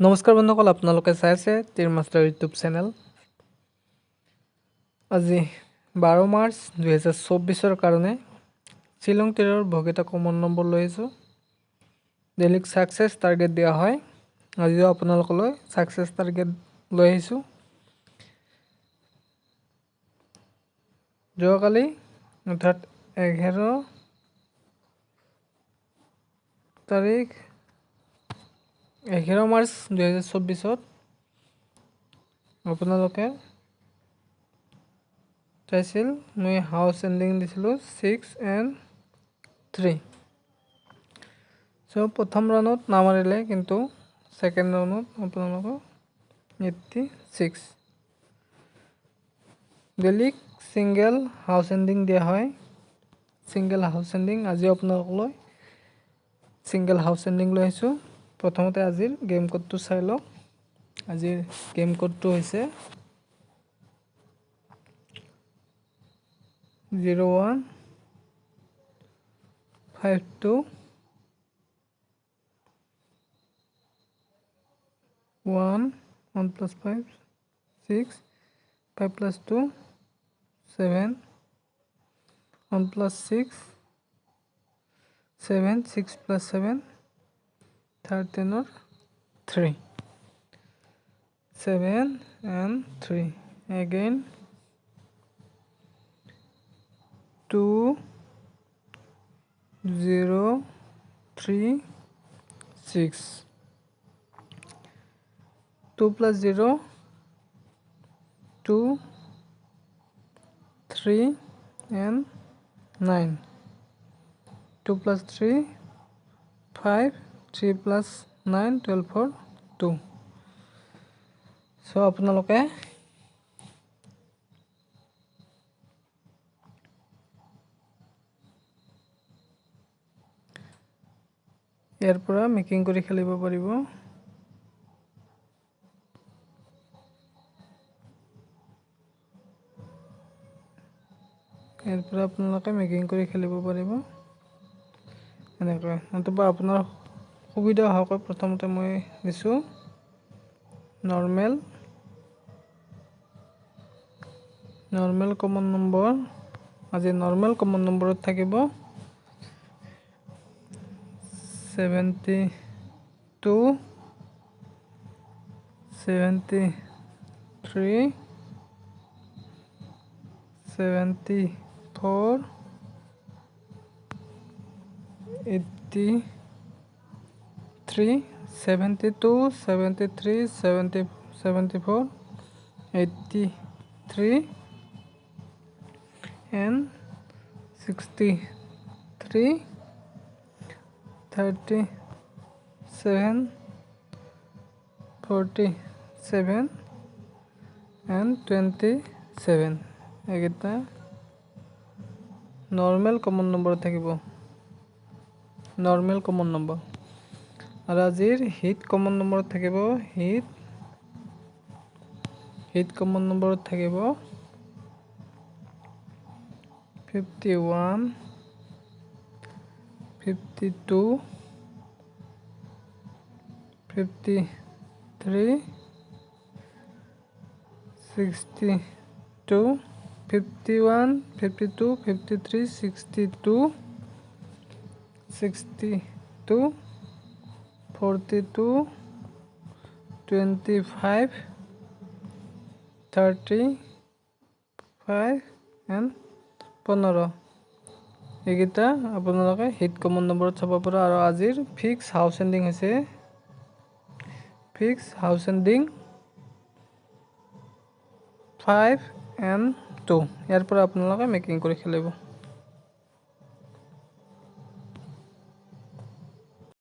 নমস্কাৰ বন্ধুসকল, আপোনালোকে চাই আছে টিৰ মাষ্টাৰ ইউটিউব চেনেল। আজি 12 মাৰ্চ 2024 কাৰণে শ্বিলং টিৰৰ বহুকেইটা কমন নম্বৰ লৈ আহিছোঁ। ডেইলি ছাকচেছ টাৰ্গেট দিয়া হয়। আজিও আপোনালোকলৈ ছাকচেছ টাৰ্গেট লৈ আহিছোঁ। যোৱাকালি অৰ্থাৎ 11 মাৰ্চ 2024 আপোনালোকে চাইছিল মই হাউচ এণ্ডিং দিছিলোঁ 6 and 3। চ' প্ৰথম ৰাউণ্ডত নামাৰিলে, কিন্তু ছেকেণ্ড ৰাউণ্ডত আপোনালোকৰ 86। ডেইলি ছিংগেল হাউচ এণ্ডিং দিয়া হয়। ছিংগেল হাউচ এণ্ডিং আজিও আপোনালোকলৈ ছিংগেল হাউচ এণ্ডিং লৈ আহিছোঁ। প্ৰথমতে আজিৰ গেম কোডটো চাই লওক। আজিৰ গেম কোডটো হৈছে 0152 1 1 plus 5 6 5 plus 2 7 1 plus 6 7 6 plus 7 13 or 3 7 and 3 again 2 0 3 6 2 plus 0 2 3 and 9 2 plus 3 5 3 plus 9 12 for 2। চ' আপোনালোকে ইয়াৰ পৰা মেকিং কৰি খেলিব পাৰিব। ইয়াৰ পৰা আপোনালোকে মেকিং কৰি খেলিব পাৰিব এনেকৈ, নতুবা আপোনাৰ সুবিধা হোৱাকৈ প্ৰথমতে মই দিছোঁ নৰ্মেল কমন নম্বৰ। আজি নৰ্মেল কমন নম্বৰত থাকিব 72 73 74 83 72 73 74 83 and 63 37 47 and 27 এইকেইটা নৰ্মেল কমন নম্বৰত থাকিব। Normal common number. আৰু আজিৰ হিট কমন নম্বৰত থাকিব হিট কমন নম্বৰত থাকিব 51 52 53 62 51 52 53 62 62 42 25 35 and 15 এইকেইটা আপোনালোকে হিট কমন নম্বৰত চাব পৰা। আৰু আজিৰ ফিক্স হাউচ এণ্ডিং হৈছে 5 and 2। ইয়াৰ পৰা আপোনালোকে মেকিং কৰি খেলিব।